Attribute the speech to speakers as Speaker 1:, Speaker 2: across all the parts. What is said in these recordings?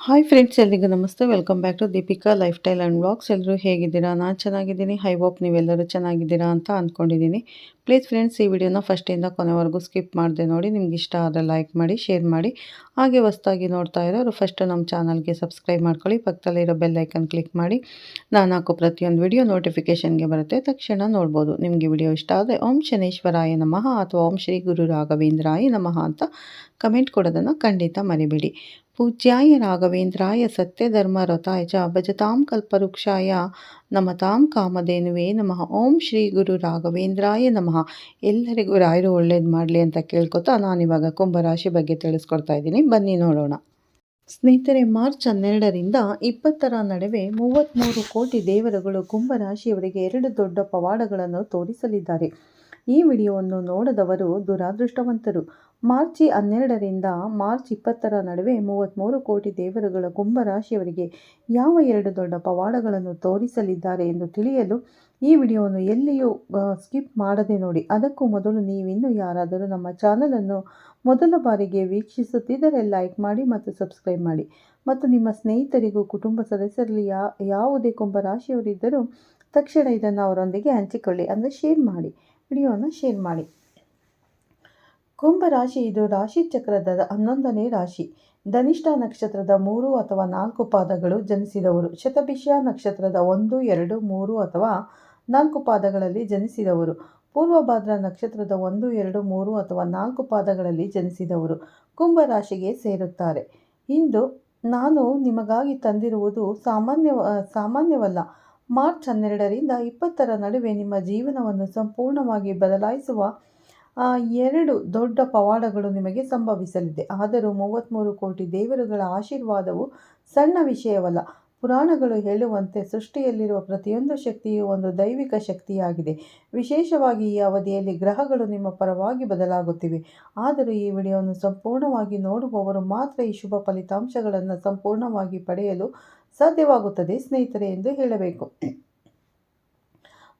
Speaker 1: Hi friends, ಎಲ್ರಿಗೂ ನಮಸ್ತೆ. Welcome back to Deepika lifestyle and vlogs. ಎಲ್ಲರೂ ಹೇಗಿದ್ದೀರಾ? ನಾನು ಚೆನ್ನಾಗಿದ್ದೀನಿ. ಐ ಹೋಪ್ ನೀವೆಲ್ಲರೂ ಚೆನ್ನಾಗಿದ್ದೀರಾ ಅಂತ ಅಂದ್ಕೊಂಡಿದ್ದೀನಿ. ಪ್ಲೀಸ್ ಫ್ರೆಂಡ್ಸ್, ಈ ವಿಡಿಯೋನ ಫಸ್ಟಿಂದ ಕೊನೆವರೆಗೂ ಸ್ಕಿಪ್ ಮಾಡದೆ ನೋಡಿ. ನಿಮ್ಗೆ ಇಷ್ಟ ಆದರೆ ಲೈಕ್ ಮಾಡಿ, ಶೇರ್ ಮಾಡಿ. ಹಾಗೆ ಹೊಸ್ದಾಗಿ ನೋಡ್ತಾ ಇರೋರು ಫಸ್ಟು ನಮ್ಮ ಚಾನಲ್ಗೆ ಸಬ್ಸ್ಕ್ರೈಬ್ ಮಾಡ್ಕೊಳ್ಳಿ. ಪಕ್ಕದಲ್ಲಿರೋ ಬೆಲ್ ಐಕನ್ ಕ್ಲಿಕ್ ಮಾಡಿ. ನಾನು ಹಾಕೋ ಪ್ರತಿಯೊಂದು ವಿಡಿಯೋ ನೋಟಿಫಿಕೇಷನ್ಗೆ ಬರುತ್ತೆ, ತಕ್ಷಣ ನೋಡ್ಬೋದು. ನಿಮಗೆ ವಿಡಿಯೋ ಇಷ್ಟ ಆದರೆ ಓಂ ಶನೇಶ್ವರಾಯ ನಮಃ ಅಥವಾ ಓಂ ಶ್ರೀ ಗುರು ರಾಘವೇಂದ್ರಾಯ ನಮಃ ಅಂತ ಕಮೆಂಟ್ ಕೊಡೋದನ್ನು ಖಂಡಿತ ಮರಿಬೇಡಿ. ಪೂಜ್ಯಾಯ ರಾಘವೇಂದ್ರಾಯ ಸತ್ಯಧರ್ಮ ರಥಾಯ ಚ ಭಜತಾಂ ಕಲ್ಪವೃಕ್ಷಾಯ ನಮತಾಂ ಕಾಮಧೇನುವೇ ನಮಃ. ಓಂ ಶ್ರೀ ಗುರು ರಾಘವೇಂದ್ರಾಯ ನಮಃ. ಎಲ್ಲರಿಗೂ ರಾಯರು ಒಳ್ಳೇದು ಮಾಡಲಿ ಅಂತ ಕೇಳ್ಕೊತಾ ನಾನಿವಾಗ ಕುಂಭರಾಶಿ ಬಗ್ಗೆ ತಿಳಿಸ್ಕೊಡ್ತಾ ಇದ್ದೀನಿ. ಬನ್ನಿ ನೋಡೋಣ. ಸ್ನೇಹಿತರೆ, ಮಾರ್ಚ್ 12ರಿಂದ 20ರ ನಡುವೆ 33 ಕೋಟಿ ದೇವರುಗಳು ಕುಂಭರಾಶಿಯವರಿಗೆ 2 ದೊಡ್ಡ ಪವಾಡಗಳನ್ನು ತೋರಿಸಲಿದ್ದಾರೆ. ಈ ವಿಡಿಯೋವನ್ನು ನೋಡದವರು ದುರಾದೃಷ್ಟವಂತರು. ಮಾರ್ಚ್ 12ರಿಂದ ಮಾರ್ಚ್ 20ರ ನಡುವೆ 33 ಕೋಟಿ ದೇವರುಗಳ ಕುಂಭರಾಶಿಯವರಿಗೆ ಯಾವ 2 ದೊಡ್ಡ ಪವಾಡಗಳನ್ನು ತೋರಿಸಲಿದ್ದಾರೆ ಎಂದು ತಿಳಿಯಲು ಈ ವಿಡಿಯೋವನ್ನು ಎಲ್ಲಿಯೂ ಸ್ಕಿಪ್ ಮಾಡದೆ ನೋಡಿ. ಅದಕ್ಕೂ ಮೊದಲು ನೀವಿನ್ನೂ ಯಾರಾದರೂ ನಮ್ಮ ಚಾನಲನ್ನು ಮೊದಲ ಬಾರಿಗೆ ವೀಕ್ಷಿಸುತ್ತಿದ್ದರೆ ಲೈಕ್ ಮಾಡಿ ಮತ್ತು ಸಬ್ಸ್ಕ್ರೈಬ್ ಮಾಡಿ. ಮತ್ತು ನಿಮ್ಮ ಸ್ನೇಹಿತರಿಗೂ ಕುಟುಂಬ ಸದಸ್ಯರಲ್ಲಿ ಯಾವುದೇ ಕುಂಭರಾಶಿಯವರಿದ್ದರೂ ತಕ್ಷಣ ಇದನ್ನು ಅವರೊಂದಿಗೆ ಹಂಚಿಕೊಳ್ಳಿ, ಅಂದರೆ ವಿಡಿಯೋನ ಶೇರ್ ಮಾಡಿ. ಕುಂಭರಾಶಿ ಇದು ರಾಶಿ ಚಕ್ರದ 11ನೇ ರಾಶಿ. ಧನಿಷ್ಠ ನಕ್ಷತ್ರದ 3 ಅಥವಾ 4 ಪಾದಗಳು ಜನಿಸಿದವರು, ಶತಭಿಷ ನಕ್ಷತ್ರದ 1, 2, 3 ಅಥವಾ 4 ಪಾದಗಳಲ್ಲಿ ಜನಿಸಿದವರು, ಪೂರ್ವಭಾದ್ರ ನಕ್ಷತ್ರದ 1, 2, 3 ಅಥವಾ 4 ಪಾದಗಳಲ್ಲಿ ಜನಿಸಿದವರು ಕುಂಭರಾಶಿಗೆ ಸೇರುತ್ತಾರೆ. ಇಂದು ನಾನು ನಿಮಗಾಗಿ ತಂದಿರುವುದು ಸಾಮಾನ್ಯವಲ್ಲ. ಮಾರ್ಚ್ 12ರಿಂದ 20ರ ನಡುವೆ ನಿಮ್ಮ ಜೀವನವನ್ನು ಸಂಪೂರ್ಣವಾಗಿ ಬದಲಾಯಿಸುವ 2 ದೊಡ್ಡ ಪವಾಡಗಳು ನಿಮಗೆ ಸಂಭವಿಸಲಿದೆ. ಆದರೂ 33 ಕೋಟಿ ದೇವರುಗಳ ಆಶೀರ್ವಾದವು ಸಣ್ಣ ವಿಷಯವಲ್ಲ. ಪುರಾಣಗಳು ಹೇಳುವಂತೆ ಸೃಷ್ಟಿಯಲ್ಲಿರುವ ಪ್ರತಿಯೊಂದು ಶಕ್ತಿಯು ಒಂದು ದೈವಿಕ ಶಕ್ತಿಯಾಗಿದೆ. ವಿಶೇಷವಾಗಿ ಈ ಅವಧಿಯಲ್ಲಿ ಗ್ರಹಗಳು ನಿಮ್ಮ ಪರವಾಗಿ ಬದಲಾಗುತ್ತಿವೆ. ಆದರೂ ಈ ವಿಡಿಯೋವನ್ನು ಸಂಪೂರ್ಣವಾಗಿ ನೋಡುವವರು ಮಾತ್ರ ಈ ಶುಭ ಫಲಿತಾಂಶಗಳನ್ನು ಸಂಪೂರ್ಣವಾಗಿ ಪಡೆಯಲು ಸಾಧ್ಯವಾಗುತ್ತದೆ ಸ್ನೇಹಿತರೆ ಎಂದು ಹೇಳಬೇಕು.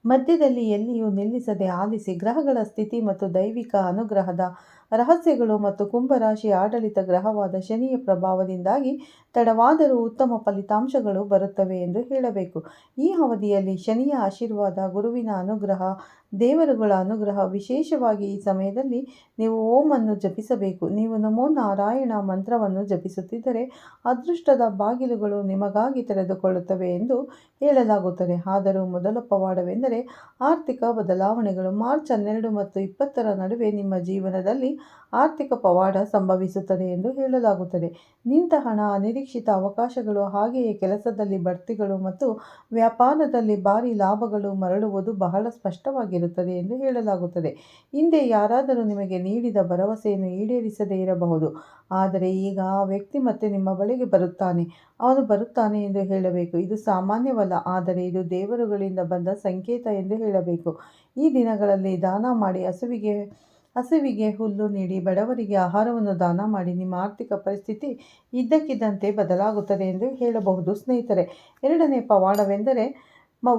Speaker 1: ಮಧ್ಯದಲ್ಲಿ ಎಲ್ಲಿಯೂ ನಿಲ್ಲಿಸದೆ ಆಲಿಸಿ. ಗ್ರಹಗಳ ಸ್ಥಿತಿ ಮತ್ತು ದೈವಿಕ ಅನುಗ್ರಹದ ರಹಸ್ಯಗಳು ಮತ್ತು ಕುಂಭರಾಶಿ ಆಡಳಿತ ಗ್ರಹವಾದ ಶನಿಯ ಪ್ರಭಾವದಿಂದಾಗಿ ತಡವಾದರೂ ಉತ್ತಮ ಫಲಿತಾಂಶಗಳು ಬರುತ್ತವೆ ಎಂದು ಹೇಳಬೇಕು. ಈ ಅವಧಿಯಲ್ಲಿ ಶನಿಯ ಆಶೀರ್ವಾದ, ಗುರುವಿನ ಅನುಗ್ರಹ, ದೇವರುಗಳ ಅನುಗ್ರಹ ವಿಶೇಷವಾಗಿ ಈ ಸಮಯದಲ್ಲಿ ನೀವು ಓಂ ಅನ್ನು ಜಪಿಸಬೇಕು. ನೀವು ನಮೋ ನಾರಾಯಣ ಮಂತ್ರವನ್ನು ಜಪಿಸುತ್ತಿದ್ದರೆ ಅದೃಷ್ಟದ ಬಾಗಿಲುಗಳು ನಿಮಗಾಗಿ ತೆರೆದುಕೊಳ್ಳುತ್ತವೆ ಎಂದು ಹೇಳಲಾಗುತ್ತದೆ. ಆದರೂ ಮೊದಲ ಪವಾಡವೆಂದರೆ ಆರ್ಥಿಕ ಬದಲಾವಣೆಗಳು. ಮಾರ್ಚ್ 12 ಮತ್ತು 20ರ ನಡುವೆ ನಿಮ್ಮ ಜೀವನದಲ್ಲಿ ಆರ್ಥಿಕ ಪವಾಡ ಸಂಭವಿಸುತ್ತದೆ ಎಂದು ಹೇಳಲಾಗುತ್ತದೆ. ನಿಂತ ಹಣ, ಅನಿರೀಕ್ಷಿತ ಅವಕಾಶಗಳು, ಹಾಗೆಯೇ ಕೆಲಸದಲ್ಲಿ ಬಡ್ತಿಗಳು ಮತ್ತು ವ್ಯಾಪಾರದಲ್ಲಿ ಭಾರಿ ಲಾಭಗಳು ಮರಳುವುದು ಬಹಳ ಸ್ಪಷ್ಟವಾಗಿರುತ್ತದೆ ಎಂದು ಹೇಳಲಾಗುತ್ತದೆ. ಹಿಂದೆ ಯಾರಾದರೂ ನಿಮಗೆ ನೀಡಿದ ಭರವಸೆಯನ್ನು ಈಡೇರಿಸದೇ ಇರಬಹುದು, ಆದರೆ ಈಗ ಆ ವ್ಯಕ್ತಿ ಮತ್ತೆ ನಿಮ್ಮ ಬಳಿಗೆ ಅವನು ಬರುತ್ತಾನೆ ಎಂದು ಹೇಳಬೇಕು. ಇದು ಸಾಮಾನ್ಯವಲ್ಲ, ಆದರೆ ಇದು ದೇವರುಗಳಿಂದ ಬಂದ ಸಂಕೇತ ಎಂದು ಹೇಳಬೇಕು. ಈ ದಿನಗಳಲ್ಲಿ ದಾನ ಮಾಡಿ, ಹಸುವಿಗೆ ಹುಲ್ಲು ನೀಡಿ, ಬಡವರಿಗೆ ಆಹಾರವನ್ನು ದಾನ ಮಾಡಿ. ನಿಮ್ಮ ಆರ್ಥಿಕ ಪರಿಸ್ಥಿತಿ ಇದ್ದಕ್ಕಿದ್ದಂತೆ ಬದಲಾಗುತ್ತದೆ ಎಂದು ಹೇಳಬಹುದು ಸ್ನೇಹಿತರೆ. 2ನೇ ಪವಾಡವೆಂದರೆ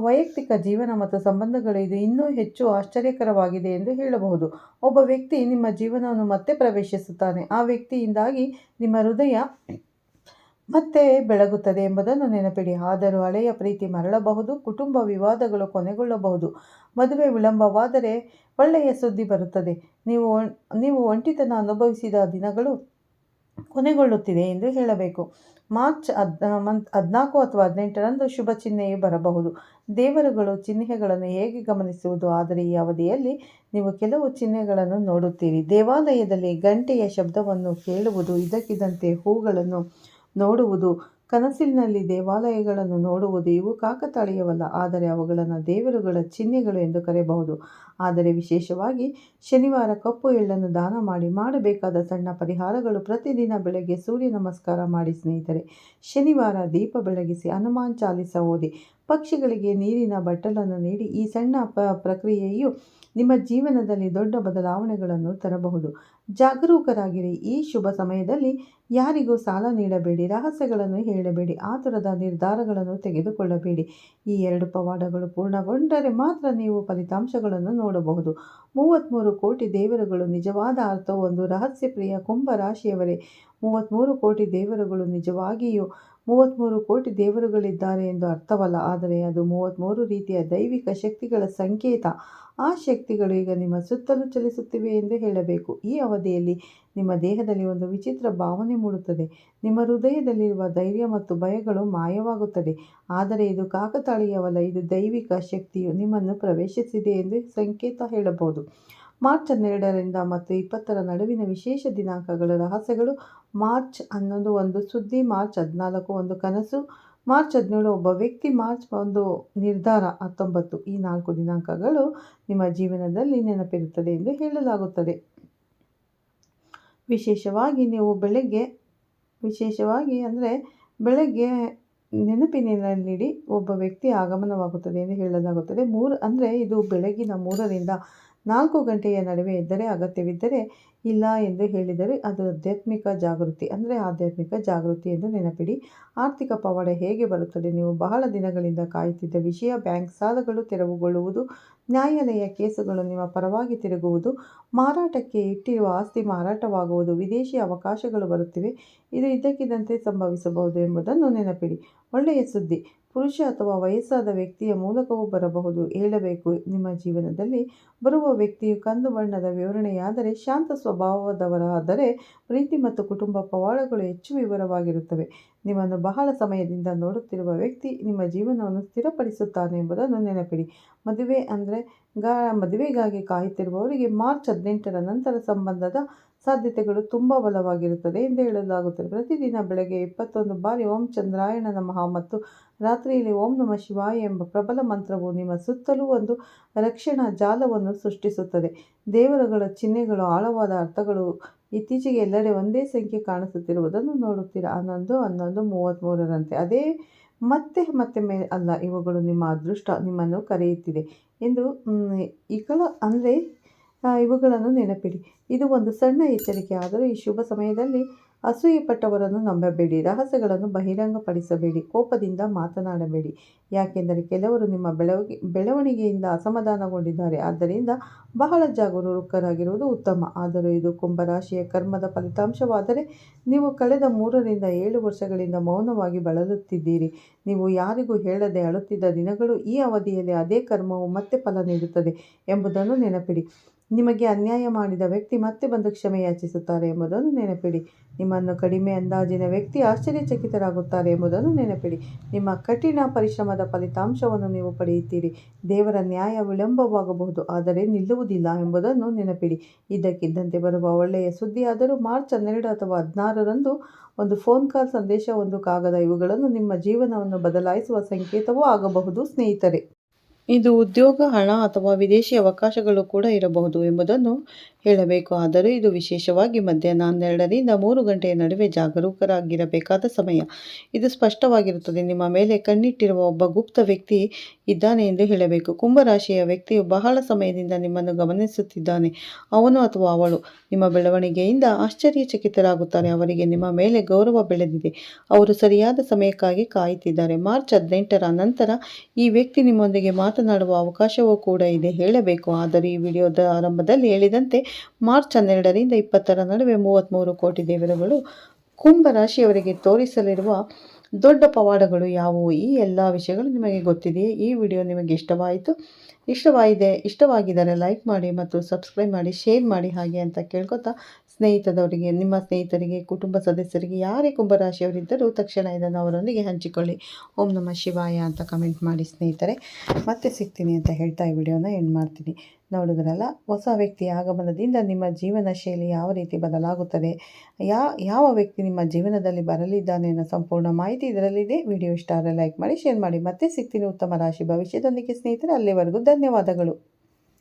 Speaker 1: ವೈಯಕ್ತಿಕ ಜೀವನ ಮತ್ತು ಸಂಬಂಧಗಳು. ಇದು ಇನ್ನೂ ಹೆಚ್ಚು ಆಶ್ಚರ್ಯಕರವಾಗಿದೆ ಎಂದು ಹೇಳಬಹುದು. ಒಬ್ಬ ವ್ಯಕ್ತಿ ನಿಮ್ಮ ಜೀವನವನ್ನು ಮತ್ತೆ ಪ್ರವೇಶಿಸುತ್ತಾನೆ. ಆ ವ್ಯಕ್ತಿಯಿಂದಾಗಿ ನಿಮ್ಮ ಹೃದಯ ಮತ್ತೆ ಬೆಳಗುತ್ತದೆ ಎಂಬುದನ್ನು ನೆನಪಿಡಿ. ಆದರೂ ಹಳೆಯ ಪ್ರೀತಿ ಮರಳಬಹುದು, ಕುಟುಂಬ ವಿವಾದಗಳು ಕೊನೆಗೊಳ್ಳಬಹುದು, ಮದುವೆ ವಿಳಂಬವಾದರೆ ಒಳ್ಳೆಯ ಸುದ್ದಿ ಬರುತ್ತದೆ. ನೀವು ಒಂಟಿತನ ಅನುಭವಿಸಿದ ದಿನಗಳು ಕೊನೆಗೊಳ್ಳುತ್ತಿದೆ ಎಂದು ಹೇಳಬೇಕು. ಮಾರ್ಚ್ 14 ಅಥವಾ 18ರಂದು ಶುಭ ಚಿಹ್ನೆಯು ಬರಬಹುದು. ದೇವರುಗಳು ಚಿಹ್ನೆಗಳನ್ನು ಹೇಗೆ ಗಮನಿಸುವುದು? ಆದರೆ ಈ ಅವಧಿಯಲ್ಲಿ ನೀವು ಕೆಲವು ಚಿಹ್ನೆಗಳನ್ನು ನೋಡುತ್ತೀರಿ. ದೇವಾಲಯದಲ್ಲಿ ಗಂಟೆಯ ಶಬ್ದವನ್ನು ಕೇಳುವುದು, ಇದ್ದಕ್ಕಿದ್ದಂತೆ ಹೂಗಳನ್ನು ನೋಡುವುದು, ಕನಸಿನಲ್ಲಿ ದೇವಾಲಯಗಳನ್ನು ನೋಡುವುದು. ಇವು ಕಾಕತಾಳೀಯವಲ್ಲ, ಆದರೆ ಅವುಗಳನ್ನು ದೇವರುಗಳ ಚಿಹ್ನೆಗಳು ಎಂದು ಕರೆಯಬಹುದು. ಆದರೆ ವಿಶೇಷವಾಗಿ ಶನಿವಾರ ಕಪ್ಪು ಎಳ್ಳನ್ನು ದಾನ ಮಾಡಿ. ಮಾಡಬೇಕಾದ ಸಣ್ಣ ಪರಿಹಾರಗಳು: ಪ್ರತಿದಿನ ಬೆಳಗ್ಗೆ ಸೂರ್ಯ ನಮಸ್ಕಾರ ಮಾಡಿ ಸ್ನೇಹಿತರೆ. ಶನಿವಾರ ದೀಪ ಬೆಳಗಿಸಿ, ಹನುಮಾನ್ ಚಾಲಿಸ ಓದಿ, ಪಕ್ಷಿಗಳಿಗೆ ನೀರಿನ ಬಟ್ಟಲನ್ನು ನೀಡಿ. ಈ ಸಣ್ಣ ಪ್ರಕ್ರಿಯೆಯು ನಿಮ್ಮ ಜೀವನದಲ್ಲಿ ದೊಡ್ಡ ಬದಲಾವಣೆಗಳನ್ನು ತರಬಹುದು. ಜಾಗರೂಕರಾಗಿರಿ. ಈ ಶುಭ ಸಮಯದಲ್ಲಿ ಯಾರಿಗೂ ಸಾಲ ನೀಡಬೇಡಿ, ರಹಸ್ಯಗಳನ್ನು ಹೇಳಬೇಡಿ, ಆತುರದ ನಿರ್ಧಾರಗಳನ್ನು ತೆಗೆದುಕೊಳ್ಳಬೇಡಿ. ಈ 2 ಪವಾಡಗಳು ಪೂರ್ಣಗೊಂಡರೆ ಮಾತ್ರ ನೀವು ಫಲಿತಾಂಶಗಳನ್ನು ನೋಡಬಹುದು. 33 ಕೋಟಿ ದೇವರುಗಳು ನಿಜವಾದ ಅರ್ಥವು ಒಂದು ರಹಸ್ಯಪ್ರಿಯ ಕುಂಭ ರಾಶಿಯವರೇ. 33 ಕೋಟಿ ದೇವರುಗಳು ನಿಜವಾಗಿಯೂ 33 ಕೋಟಿ ದೇವರುಗಳಿದ್ದಾರೆ ಎಂದು ಅರ್ಥವಲ್ಲ, ಆದರೆ ಅದು 33 ರೀತಿಯ ದೈವಿಕ ಶಕ್ತಿಗಳ ಸಂಕೇತ. ಆ ಶಕ್ತಿಗಳು ಈಗ ನಿಮ್ಮ ಸುತ್ತಲೂ ಚಲಿಸುತ್ತಿವೆ ಎಂದು ಹೇಳಬೇಕು. ಈ ಅವಧಿಯಲ್ಲಿ ನಿಮ್ಮ ದೇಹದಲ್ಲಿ ಒಂದು ವಿಚಿತ್ರ ಭಾವನೆ ಮೂಡುತ್ತದೆ. ನಿಮ್ಮ ಹೃದಯದಲ್ಲಿರುವ ಧೈರ್ಯ ಮತ್ತು ಭಯಗಳು ಮಾಯವಾಗುತ್ತದೆ. ಆದರೆ ಇದು ಕಾಕತಾಳೀಯವಲ್ಲ, ಇದು ದೈವಿಕ ಶಕ್ತಿಯು ನಿಮ್ಮನ್ನು ಪ್ರವೇಶಿಸಿದೆ ಎಂದು ಸಂಕೇತ ಹೇಳಬಹುದು. ಮಾರ್ಚ್ 12ರಿಂದ ಮತ್ತು 20ರ ನಡುವಿನ ವಿಶೇಷ ದಿನಾಂಕಗಳ ರಹಸ್ಯಗಳು. ಮಾರ್ಚ್ 11 ಒಂದು ಸುದ್ದಿ, ಮಾರ್ಚ್ 14 ಒಂದು ಕನಸು, ಮಾರ್ಚ್ 17 ಒಬ್ಬ ವ್ಯಕ್ತಿ, ಮಾರ್ಚ್ 1 ನಿರ್ಧಾರ, 19 ಈ 4 ದಿನಾಂಕಗಳು ನಿಮ್ಮ ಜೀವನದಲ್ಲಿ ನೆನಪಿರುತ್ತದೆ ಎಂದು ಹೇಳಲಾಗುತ್ತದೆ. ವಿಶೇಷವಾಗಿ ಬೆಳಗ್ಗೆ ನೆನಪಿನಲ್ಲಿಡಿ ಒಬ್ಬ ವ್ಯಕ್ತಿ ಆಗಮನವಾಗುತ್ತದೆ ಎಂದು ಹೇಳಲಾಗುತ್ತದೆ. ಇದು ಬೆಳಗಿನ 3ರಿಂದ 4 ಗಂಟೆಯ ನಡುವೆ ಇದ್ದರೆ, ಅಗತ್ಯವಿದ್ದರೆ ಇಲ್ಲ ಎಂದು ಹೇಳಿದರೆ ಅದು ಆಧ್ಯಾತ್ಮಿಕ ಜಾಗೃತಿ ಎಂದು ನೆನಪಿಡಿ. ಆರ್ಥಿಕ ಪವಾಡ ಹೇಗೆ ಬರುತ್ತದೆ? ನೀವು ಬಹಳ ದಿನಗಳಿಂದ ಕಾಯುತ್ತಿದ್ದ ವಿಷಯ, ಬ್ಯಾಂಕ್ ಸಾಲಗಳು ತೆರವುಗೊಳ್ಳುವುದು, ನ್ಯಾಯಾಲಯ ಕೇಸುಗಳು ನಿಮ್ಮ ಪರವಾಗಿ ತಿರುಗುವುದು, ಮಾರಾಟಕ್ಕೆ ಇಟ್ಟಿರುವ ಆಸ್ತಿ ಮಾರಾಟವಾಗುವುದು, ವಿದೇಶಿ ಅವಕಾಶಗಳು ಬರುತ್ತಿವೆ, ಇದು ಇದ್ದಕ್ಕಿದ್ದಂತೆ ಸಂಭವಿಸಬಹುದು ಎಂಬುದನ್ನು ನೆನಪಿಡಿ. ಒಳ್ಳೆಯ ಸುದ್ದಿ ಪುರುಷ ಅಥವಾ ವಯಸ್ಸಾದ ವ್ಯಕ್ತಿಯ ಮೂಲಕವೂ ಬರಬಹುದು. ಹೇಳಬೇಕು, ನಿಮ್ಮ ಜೀವನದಲ್ಲಿ ಬರುವ ವ್ಯಕ್ತಿಯು ಕಂದು ಬಣ್ಣದ ವಿವರಣೆಯಾದರೆ, ಶಾಂತ ಸ್ವಭಾವದವರಾದರೆ, ಪ್ರೀತಿ ಮತ್ತು ಕುಟುಂಬ ಪವಾಡಗಳು ಹೆಚ್ಚು ವಿವರವಾಗಿರುತ್ತವೆ. ನಿಮ್ಮನ್ನು ಬಹಳ ಸಮಯದಿಂದ ನೋಡುತ್ತಿರುವ ವ್ಯಕ್ತಿ ನಿಮ್ಮ ಜೀವನವನ್ನು ಸ್ಥಿರಪಡಿಸುತ್ತಾನೆ ಎಂಬುದನ್ನು ನೆನಪಿಡಿ. ಮದುವೆಗಾಗಿ ಕಾಯುತ್ತಿರುವವರಿಗೆ ಮಾರ್ಚ್ 18ರ ನಂತರ ಸಂಬಂಧದ ಸಾಧ್ಯತೆಗಳು ತುಂಬ ಬಲವಾಗಿರುತ್ತದೆ ಎಂದು ಹೇಳಲಾಗುತ್ತದೆ. ಪ್ರತಿದಿನ ಬೆಳಗ್ಗೆ 21 ಬಾರಿ ಓಂ ಚಂದ್ರಾಯಣ ನಮಃ ಮತ್ತು ರಾತ್ರಿಯಲ್ಲಿ ಓಂ ನಮಃ ಶಿವಾಯ ಎಂಬ ಪ್ರಬಲ ಮಂತ್ರವು ನಿಮ್ಮ ಸುತ್ತಲೂ ಒಂದು ರಕ್ಷಣಾ ಜಾಲವನ್ನು ಸೃಷ್ಟಿಸುತ್ತದೆ. ದೇವರುಗಳ ಚಿಹ್ನೆಗಳು, ಆಳವಾದ ಅರ್ಥಗಳು. ಇತ್ತೀಚೆಗೆ ಎಲ್ಲೆಡೆ ಒಂದೇ ಸಂಖ್ಯೆ ಕಾಣಿಸುತ್ತಿರುವುದನ್ನು ನೋಡುತ್ತೀರಾ? 11 11 33ರಂತೆ. ಅದೇ ಮತ್ತೆ ಅಲ್ಲ, ಇವುಗಳು ನಿಮ್ಮ ಅದೃಷ್ಟ ನಿಮ್ಮನ್ನು ಕರೆಯುತ್ತಿದೆ ಎಂದು ಇವುಗಳನ್ನು ನೆನಪಿಡಿ. ಇದು ಒಂದು ಸಣ್ಣ ಎಚ್ಚರಿಕೆ, ಆದರೂ ಈ ಶುಭ ಸಮಯದಲ್ಲಿ ಅಸೂಯೆಪಟ್ಟವರನ್ನು ನಂಬಬೇಡಿ, ರಹಸ್ಯಗಳನ್ನು ಬಹಿರಂಗಪಡಿಸಬೇಡಿ, ಕೋಪದಿಂದ ಮಾತನಾಡಬೇಡಿ. ಯಾಕೆಂದರೆ ಕೆಲವರು ನಿಮ್ಮ ಬೆಳವಣಿಗೆಯಿಂದ ಅಸಮಾಧಾನಗೊಂಡಿದ್ದಾರೆ. ಆದ್ದರಿಂದ ಬಹಳ ಜಾಗರೂಕರಾಗಿರುವುದು ಉತ್ತಮ. ಆದರೂ ಇದು ಕುಂಭರಾಶಿಯ ಕರ್ಮದ ಫಲಿತಾಂಶವಾದರೆ, ನೀವು ಕಳೆದ 3ರಿಂದ 7 ವರ್ಷಗಳಿಂದ ಮೌನವಾಗಿ ಬಳಲುತ್ತಿದ್ದೀರಿ. ನೀವು ಯಾರಿಗೂ ಹೇಳದೆ ಅಳುತ್ತಿದ್ದ ದಿನಗಳು. ಈ ಅವಧಿಯಲ್ಲಿ ಅದೇ ಕರ್ಮವು ಮತ್ತೆ ಫಲ ನೀಡುತ್ತದೆ ಎಂಬುದನ್ನು ನೆನಪಿಡಿ. ನಿಮಗೆ ಅನ್ಯಾಯ ಮಾಡಿದ ವ್ಯಕ್ತಿ ಮತ್ತೆ ಬಂದು ಕ್ಷಮೆ ಯಾಚಿಸುತ್ತಾರೆ ಎಂಬುದನ್ನು ನೆನಪಿಡಿ. ನಿಮ್ಮನ್ನು ಕಡಿಮೆ ಅಂದಾಜಿನ ವ್ಯಕ್ತಿ ಆಶ್ಚರ್ಯಚಕಿತರಾಗುತ್ತಾರೆ ಎಂಬುದನ್ನು ನೆನಪಿಡಿ. ನಿಮ್ಮ ಕಠಿಣ ಪರಿಶ್ರಮದ ಫಲಿತಾಂಶವನ್ನು ನೀವು ಪಡೆಯುತ್ತೀರಿ. ದೇವರ ನ್ಯಾಯ ವಿಳಂಬವಾಗಬಹುದು, ಆದರೆ ನಿಲ್ಲುವುದಿಲ್ಲ ಎಂಬುದನ್ನು ನೆನಪಿಡಿ. ಇದ್ದಕ್ಕಿದ್ದಂತೆ ಬರುವ ಒಳ್ಳೆಯ ಸುದ್ದಿಯಾದರೂ ಮಾರ್ಚ್ 12 ಅಥವಾ 16ರಂದು ಒಂದು ಫೋನ್ ಕಾಲ್, ಸಂದೇಶ, ಒಂದು ಕಾಗದ ಇವುಗಳನ್ನು ನಿಮ್ಮ ಜೀವನವನ್ನು ಬದಲಾಯಿಸುವ ಸಂಕೇತವೂ ಆಗಬಹುದು ಸ್ನೇಹಿತರೆ. ಇದು ಉದ್ಯೋಗ, ಹಣ ಅಥವಾ ವಿದೇಶಿ ಅವಕಾಶಗಳು ಕೂಡ ಇರಬಹುದು ಎಂಬುದನ್ನು ಹೇಳಬೇಕು. ಆದರೂ ಇದು ವಿಶೇಷವಾಗಿ ಮಧ್ಯಾಹ್ನ 12ರಿಂದ 3 ಗಂಟೆಯ ನಡುವೆ ಜಾಗರೂಕರಾಗಿರಬೇಕಾದ ಸಮಯ. ಇದು ಸ್ಪಷ್ಟವಾಗಿರುತ್ತದೆ. ನಿಮ್ಮ ಮೇಲೆ ಕಣ್ಣಿಟ್ಟಿರುವ ಒಬ್ಬ ಗುಪ್ತ ವ್ಯಕ್ತಿ ಇದ್ದಾನೆ ಎಂದು ಹೇಳಬೇಕು. ಕುಂಭರಾಶಿಯ ವ್ಯಕ್ತಿಯು ಬಹಳ ಸಮಯದಿಂದ ನಿಮ್ಮನ್ನು ಗಮನಿಸುತ್ತಿದ್ದಾನೆ. ಅವನು ಅಥವಾ ಅವಳು ನಿಮ್ಮ ಬೆಳವಣಿಗೆಯಿಂದ ಆಶ್ಚರ್ಯಚಕಿತರಾಗುತ್ತಾರೆ. ಅವರಿಗೆ ನಿಮ್ಮ ಮೇಲೆ ಗೌರವ ಬೆಳೆದಿದೆ. ಅವರು ಸರಿಯಾದ ಸಮಯಕ್ಕಾಗಿ ಕಾಯುತ್ತಿದ್ದಾರೆ. ಮಾರ್ಚ್ 18ರ ನಂತರ ಈ ವ್ಯಕ್ತಿ ನಿಮ್ಮೊಂದಿಗೆ ಮಾತನಾಡುವ ಅವಕಾಶವೂ ಕೂಡ ಇದೆ ಹೇಳಬೇಕು. ಆದರೆ ಈ ವಿಡಿಯೋದ ಆರಂಭದಲ್ಲಿ ಹೇಳಿದಂತೆ ಮಾರ್ಚ್ 12ರಿಂದ 20ರ ನಡುವೆ 33 ಕೋಟಿ ದೇವರುಗಳು ಕುಂಭರಾಶಿಯವರಿಗೆ ತೋರಿಸಲಿರುವ ದೊಡ್ಡ ಪವಾಡಗಳು ಯಾವುವು? ಈ ಎಲ್ಲ ವಿಷಯಗಳು ನಿಮಗೆ ಗೊತ್ತಿದೆಯೇ? ಈ ವಿಡಿಯೋ ನಿಮಗೆ ಇಷ್ಟವಾಗಿದ್ದರೆ ಲೈಕ್ ಮಾಡಿ ಮತ್ತು ಸಬ್ಸ್ಕ್ರೈಬ್ ಮಾಡಿ, ಶೇರ್ ಮಾಡಿ ಹಾಗೆ ಅಂತ ಕೇಳ್ಕೊತಾ, ನಿಮ್ಮ ಸ್ನೇಹಿತರಿಗೆ, ಕುಟುಂಬ ಸದಸ್ಯರಿಗೆ ಯಾರೇ ಕುಂಭರಾಶಿಯವರಿದ್ದರೂ ತಕ್ಷಣ ಇದನ್ನು ಅವರೊಂದಿಗೆ ಹಂಚಿಕೊಳ್ಳಿ. ಓಂ ನಮಃ ಶಿವಾಯ ಅಂತ ಕಮೆಂಟ್ ಮಾಡಿ ಸ್ನೇಹಿತರೆ. ಮತ್ತೆ ಸಿಗ್ತೀನಿ ಅಂತ ಹೇಳ್ತಾ ಈ ವಿಡಿಯೋನ ಎಂಡ್ ಮಾಡ್ತೀನಿ. ನೋಡಿದ್ರಲ್ಲ, ಹೊಸ ವ್ಯಕ್ತಿಯ ಆಗಮನದಿಂದ ನಿಮ್ಮ ಜೀವನ ಶೈಲಿ ಯಾವ ರೀತಿ ಬದಲಾಗುತ್ತದೆ, ಯಾವ ವ್ಯಕ್ತಿ ನಿಮ್ಮ ಜೀವನದಲ್ಲಿ ಬರಲಿದ್ದಾನೆ ಅನ್ನೋ ಸಂಪೂರ್ಣ ಮಾಹಿತಿ ಇದರಲ್ಲಿದೆ. ವಿಡಿಯೋ ಇಷ್ಟ ಆದರೆ ಲೈಕ್ ಮಾಡಿ, ಶೇರ್ ಮಾಡಿ. ಮತ್ತೆ ಸಿಗ್ತೀನಿ ಉತ್ತಮ ರಾಶಿ ಭವಿಷ್ಯದೊಂದಿಗೆ ಸ್ನೇಹಿತರೆ. ಅಲ್ಲಿವರೆಗೂ ಧನ್ಯವಾದಗಳು.